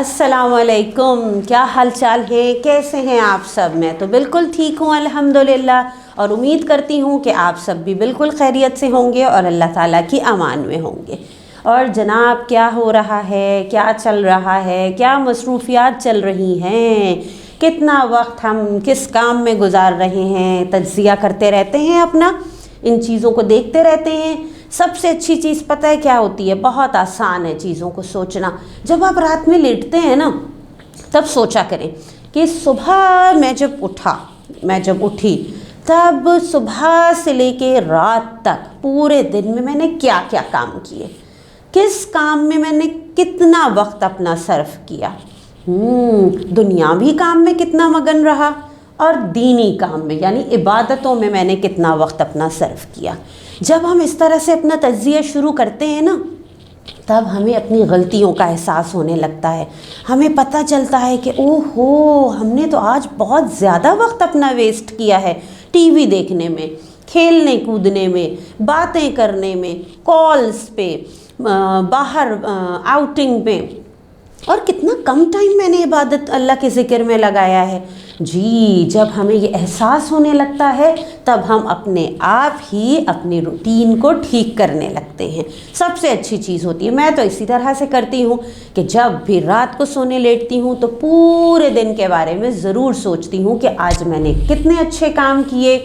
السلام علیکم، کیا حال چال ہے؟ کیسے ہیں آپ سب؟ میں تو بالکل ٹھیک ہوں الحمدللہ، اور امید کرتی ہوں کہ آپ سب بھی بالکل خیریت سے ہوں گے اور اللہ تعالیٰ کی امان میں ہوں گے۔ اور جناب کیا ہو رہا ہے، کیا چل رہا ہے، کیا مصروفیات چل رہی ہیں، کتنا وقت ہم کس کام میں گزار رہے ہیں، تجزیہ کرتے رہتے ہیں اپنا، ان چیزوں کو دیکھتے رہتے ہیں۔ سب سے اچھی چیز پتہ ہے کیا ہوتی ہے؟ بہت آسان ہے چیزوں کو سوچنا۔ جب آپ رات میں لیٹتے ہیں نا، تب سوچا کریں کہ صبح میں جب اٹھی تب صبح سے لے کے رات تک پورے دن میں نے کیا کیا کام کیے، کس کام میں نے کتنا وقت اپنا صرف کیا، دنیاوی کام میں کتنا مگن رہا، اور دینی کام میں یعنی عبادتوں میں نے کتنا وقت اپنا صرف کیا۔ جب ہم اس طرح سے اپنا تجزیہ شروع کرتے ہیں نا، تب ہمیں اپنی غلطیوں کا احساس ہونے لگتا ہے۔ ہمیں پتہ چلتا ہے کہ اوہو، ہم نے تو آج بہت زیادہ وقت اپنا ویسٹ کیا ہے ٹی وی دیکھنے میں، کھیلنے کودنے میں، باتیں کرنے میں، کالز پہ، باہر آؤٹنگ پہ، اور کتنا کم ٹائم میں نے عبادت اللہ کے ذکر میں لگایا ہے۔ جی، جب ہمیں یہ احساس ہونے لگتا ہے تب ہم اپنے آپ ہی اپنی روٹین کو ٹھیک کرنے لگتے ہیں۔ سب سے اچھی چیز ہوتی ہے، میں تو اسی طرح سے کرتی ہوں کہ جب بھی رات کو سونے لیٹتی ہوں تو پورے دن کے بارے میں ضرور سوچتی ہوں کہ آج میں نے کتنے اچھے کام کیے،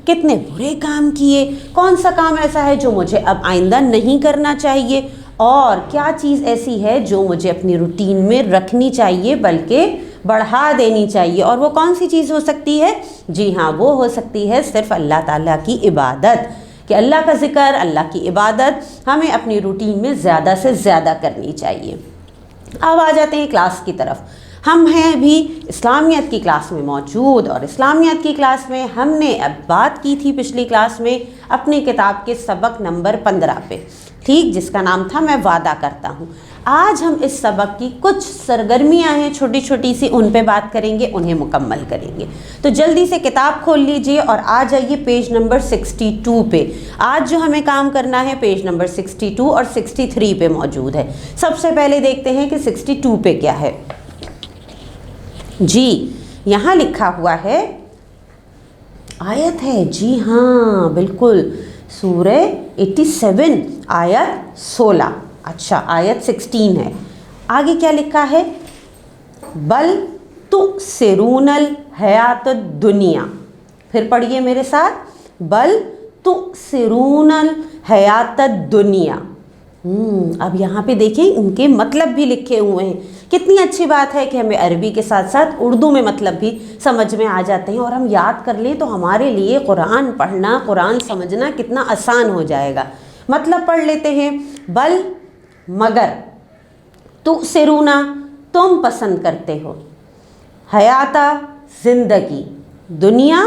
کتنے برے کام کیے، کون سا کام ایسا ہے جو مجھے اب آئندہ نہیں کرنا چاہیے، اور کیا چیز ایسی ہے جو مجھے اپنی روٹین میں رکھنی چاہیے بلکہ بڑھا دینی چاہیے۔ اور وہ کون سی چیز ہو سکتی ہے؟ جی ہاں، وہ ہو سکتی ہے صرف اللہ تعالیٰ کی عبادت، کہ اللہ کا ذکر، اللہ کی عبادت ہمیں اپنی روٹین میں زیادہ سے زیادہ کرنی چاہیے۔ اب آ جاتے ہیں کلاس کی طرف۔ ہم ہیں بھی اسلامیات کی کلاس میں موجود، اور اسلامیات کی کلاس میں ہم نے اب بات کی تھی پچھلی کلاس میں اپنی کتاب کے سبق نمبر 15 پہ، ٹھیک، جس کا نام تھا میں وعدہ کرتا ہوں۔ آج ہم اس سبق کی کچھ سرگرمیاں ہیں چھوٹی چھوٹی سی، ان پہ بات کریں گے، انہیں مکمل کریں گے۔ تو جلدی سے کتاب کھول لیجئے اور آ جائیے پیج نمبر 62 پہ۔ آج جو ہمیں کام کرنا ہے پیج نمبر 62 اور 63 پہ موجود ہے۔ سب سے پہلے دیکھتے ہیں کہ 62 پہ کیا ہے۔ جی، یہاں لکھا ہوا ہے، آیت ہے، جی ہاں بالکل، سورہ 87 آیت 16، اچھا آیت 16 ہے۔ آگے کیا لکھا ہے؟ بل تؤثرون الحیات الدنیا، پھر پڑھیے میرے ساتھ، بل تؤثرون الحیات الدنیا۔ اب یہاں پہ دیکھیں ان کے مطلب بھی لکھے ہوئے ہیں۔ کتنی اچھی بات ہے کہ ہمیں عربی کے ساتھ ساتھ اردو میں مطلب بھی سمجھ میں آ جاتے ہیں، اور ہم یاد کر لیں تو ہمارے لیے قرآن پڑھنا، قرآن سمجھنا کتنا آسان ہو جائے گا۔ مطلب پڑھ لیتے ہیں، بل مگر، تؤثرون تم پسند کرتے ہو، حیاتہ زندگی، دنیا،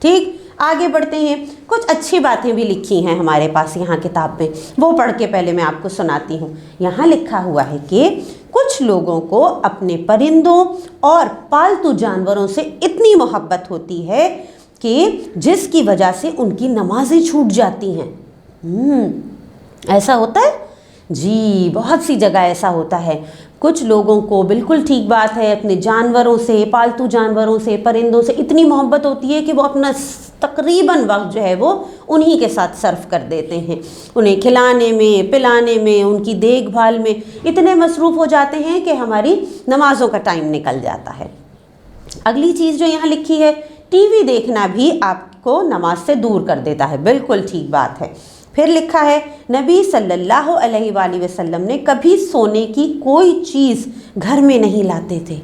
ٹھیک۔ آگے بڑھتے ہیں، کچھ اچھی باتیں بھی لکھی ہیں ہمارے پاس یہاں کتاب میں، وہ پڑھ کے پہلے میں آپ کو سناتی ہوں۔ یہاں لکھا ہوا ہے کہ کچھ لوگوں کو اپنے پرندوں اور پالتو جانوروں سے اتنی محبت ہوتی ہے کہ جس کی وجہ سے ان کی نمازیں چھوٹ جاتی ہیں۔ ایسا ہوتا ہے؟ جی، بہت سی جگہ ایسا ہوتا ہے۔ کچھ لوگوں کو، بالکل ٹھیک بات ہے، اپنے جانوروں سے، پالتو جانوروں سے، پرندوں سے اتنی محبت ہوتی ہے کہ وہ اپنا تقریباً وقت جو ہے وہ انہی کے ساتھ صرف کر دیتے ہیں، انہیں کھلانے میں، پلانے میں، ان کی دیکھ بھال میں اتنے مصروف ہو جاتے ہیں کہ ہماری نمازوں کا ٹائم نکل جاتا ہے۔ اگلی چیز جو یہاں لکھی ہے، ٹی وی دیکھنا بھی آپ کو نماز سے دور کر دیتا ہے، بالکل ٹھیک بات ہے۔ پھر لکھا ہے، نبی صلی اللہ علیہ وآلہ وسلم نے کبھی سونے کی کوئی چیز گھر میں نہیں لاتے تھے۔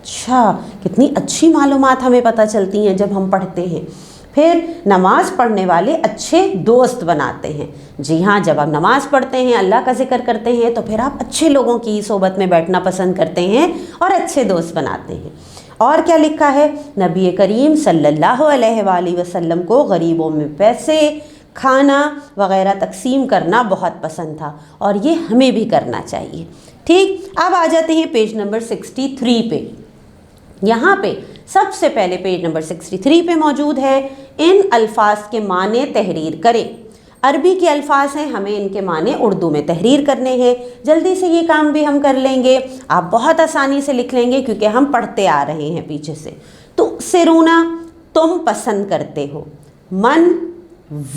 اچھا، کتنی اچھی معلومات ہمیں پتہ چلتی ہیں جب ہم پڑھتے ہیں۔ پھر نماز پڑھنے والے اچھے دوست بناتے ہیں۔ جی ہاں، جب آپ نماز پڑھتے ہیں، اللہ کا ذکر کرتے ہیں، تو پھر آپ اچھے لوگوں کی صحبت میں بیٹھنا پسند کرتے ہیں اور اچھے دوست بناتے ہیں۔ اور کیا لکھا ہے؟ نبی کریم صلی اللہ علیہ وآلہ وسلم کو غریبوں میں پیسے، کھانا وغیرہ تقسیم کرنا بہت پسند تھا، اور یہ ہمیں بھی کرنا چاہیے، ٹھیک۔ اب آ جاتے ہیں پیج نمبر 63 پہ۔ یہاں پہ سب سے پہلے پیج نمبر 63 پہ موجود ہے، ان الفاظ کے معنی تحریر کریں۔ عربی کے الفاظ ہیں، ہمیں ان کے معنی اردو میں تحریر کرنے ہیں۔ جلدی سے یہ کام بھی ہم کر لیں گے، آپ بہت آسانی سے لکھ لیں گے کیونکہ ہم پڑھتے آ رہے ہیں پیچھے سے۔ تو سرونا تم پسند کرتے ہو، من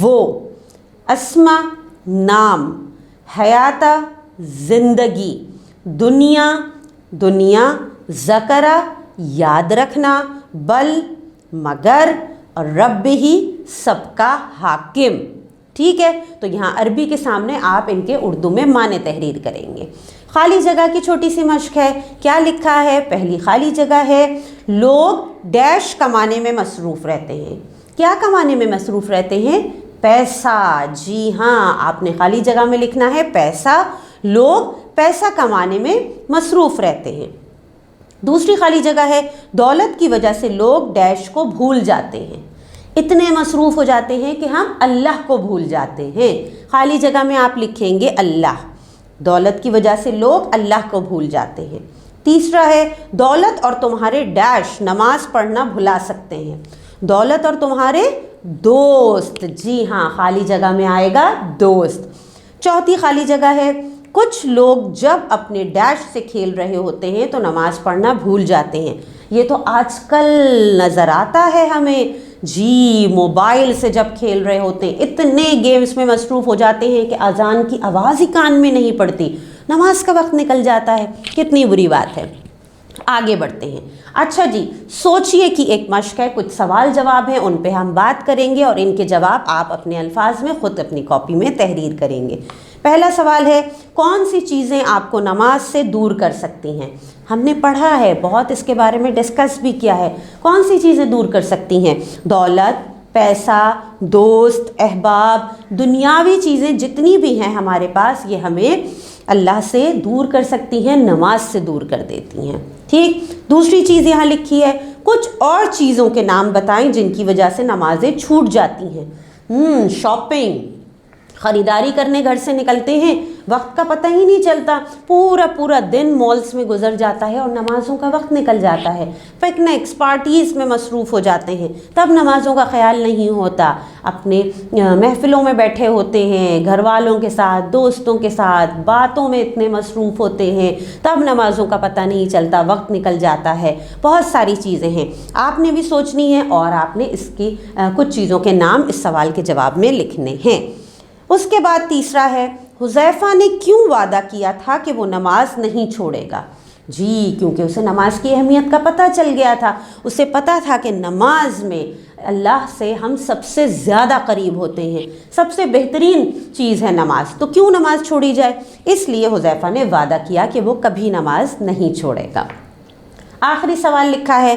وہ، اسما نام، حیاتہ زندگی، دنیا دنیا، ذکرہ یاد رکھنا، بل مگر، اور رب ہی سب کا حاکم۔ ٹھیک ہے، تو یہاں عربی کے سامنے آپ ان کے اردو میں معنی تحریر کریں گے۔ خالی جگہ کی چھوٹی سی مشق ہے، کیا لکھا ہے؟ پہلی خالی جگہ ہے، لوگ ڈیش کمانے میں مصروف رہتے ہیں۔ کیا کمانے میں مصروف رہتے ہیں؟ پیسہ۔ جی ہاں، آپ نے خالی جگہ میں لکھنا ہے پیسہ، لوگ پیسہ کمانے میں مصروف رہتے ہیں۔ دوسری خالی جگہ ہے، دولت کی وجہ سے لوگ ڈیش کو بھول جاتے ہیں، اتنے مصروف ہو جاتے ہیں کہ ہم اللہ کو بھول جاتے ہیں۔ خالی جگہ میں آپ لکھیں گے اللہ، دولت کی وجہ سے لوگ اللہ کو بھول جاتے ہیں۔ تیسرا ہے، دولت اور تمہارے ڈیش نماز پڑھنا بھلا سکتے ہیں، دولت اور تمہارے دوست۔ جی ہاں، خالی جگہ میں آئے گا دوست۔ چوتھی خالی جگہ ہے، کچھ لوگ جب اپنے ڈیش سے کھیل رہے ہوتے ہیں تو نماز پڑھنا بھول جاتے ہیں۔ یہ تو آج کل نظر آتا ہے ہمیں، جی موبائل سے جب کھیل رہے ہوتے ہیں اتنے گیمز میں مصروف ہو جاتے ہیں کہ اذان کی آواز ہی کان میں نہیں پڑتی، نماز کا وقت نکل جاتا ہے، کتنی بری بات ہے۔ آگے بڑھتے ہیں۔ اچھا جی، سوچئے کی ایک مشق ہے، کچھ سوال جواب ہیں، ان پہ ہم بات کریں گے اور ان کے جواب آپ اپنے الفاظ میں خود اپنی کاپی میں تحریر کریں گے۔ پہلا سوال ہے، کون سی چیزیں آپ کو نماز سے دور کر سکتی ہیں؟ ہم نے پڑھا ہے، بہت اس کے بارے میں ڈسکس بھی کیا ہے، کون سی چیزیں دور کر سکتی ہیں؟ دولت، پیسہ، دوست، احباب، دنیاوی چیزیں جتنی بھی ہیں ہمارے پاس، یہ ہمیں اللہ سے دور کر سکتی ہیں، نماز سے دور کر دیتی ہیں۔ ٹھیک، دوسری چیز یہاں لکھی ہے، کچھ اور چیزوں کے نام بتائیں جن کی وجہ سے نمازیں چھوٹ جاتی ہیں۔ شاپنگ، خریداری کرنے گھر سے نکلتے ہیں، وقت کا پتہ ہی نہیں چلتا، پورا دن مالز میں گزر جاتا ہے اور نمازوں کا وقت نکل جاتا ہے۔ پکنکس، پارٹیز میں مصروف ہو جاتے ہیں، تب نمازوں کا خیال نہیں ہوتا، اپنے محفلوں میں بیٹھے ہوتے ہیں، گھر والوں کے ساتھ، دوستوں کے ساتھ باتوں میں اتنے مصروف ہوتے ہیں، تب نمازوں کا پتہ نہیں چلتا، وقت نکل جاتا ہے۔ بہت ساری چیزیں ہیں، آپ نے بھی سوچنی ہے اور آپ نے اس کی کچھ چیزوں کے نام اس سوال کے جواب میں لکھنے ہیں۔ اس کے بعد تیسرا ہے، حذیفہ نے کیوں وعدہ کیا تھا کہ وہ نماز نہیں چھوڑے گا؟ جی کیونکہ اسے نماز کی اہمیت کا پتہ چل گیا تھا، اسے پتہ تھا کہ نماز میں اللہ سے ہم سب سے زیادہ قریب ہوتے ہیں، سب سے بہترین چیز ہے نماز، تو کیوں نماز چھوڑی جائے؟ اس لیے حذیفہ نے وعدہ کیا کہ وہ کبھی نماز نہیں چھوڑے گا۔ آخری سوال لکھا ہے،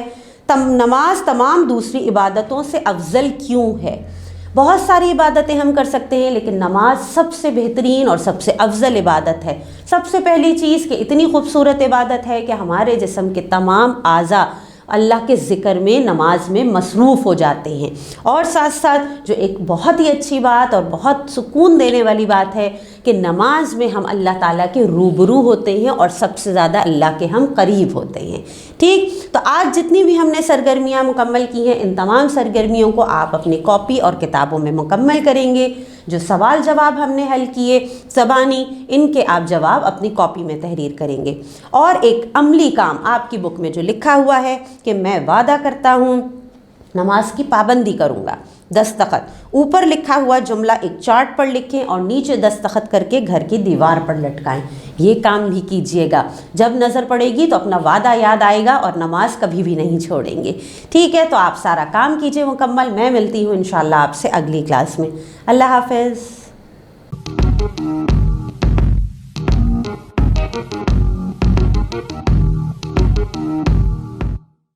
نماز تمام دوسری عبادتوں سے افضل کیوں ہے؟ بہت ساری عبادتیں ہم کر سکتے ہیں لیکن نماز سب سے بہترین اور سب سے افضل عبادت ہے۔ سب سے پہلی چیز کہ اتنی خوبصورت عبادت ہے کہ ہمارے جسم کے تمام اعضاء اللہ کے ذکر میں، نماز میں مصروف ہو جاتے ہیں، اور ساتھ ساتھ جو ایک بہت ہی اچھی بات اور بہت سکون دینے والی بات ہے کہ نماز میں ہم اللہ تعالیٰ کے روبرو ہوتے ہیں اور سب سے زیادہ اللہ کے ہم قریب ہوتے ہیں۔ ٹھیک، تو آج جتنی بھی ہم نے سرگرمیاں مکمل کی ہیں، ان تمام سرگرمیوں کو آپ اپنی کاپی اور کتابوں میں مکمل کریں گے۔ جو سوال جواب ہم نے حل کیے زبانی، ان کے آپ جواب اپنی کاپی میں تحریر کریں گے۔ اور ایک عملی کام آپ کی بک میں جو لکھا ہوا ہے کہ میں وعدہ کرتا ہوں نماز کی پابندی کروں گا، دستخط، اوپر لکھا ہوا جملہ ایک چارٹ پر لکھیں اور نیچے دستخط کر کے گھر کی دیوار پر لٹکائیں۔ یہ کام بھی کیجئے گا، جب نظر پڑے گی تو اپنا وعدہ یاد آئے گا اور نماز کبھی بھی نہیں چھوڑیں گے۔ ٹھیک ہے، تو آپ سارا کام کیجئے مکمل، میں ملتی ہوں انشاءاللہ آپ سے اگلی کلاس میں۔ اللہ حافظ۔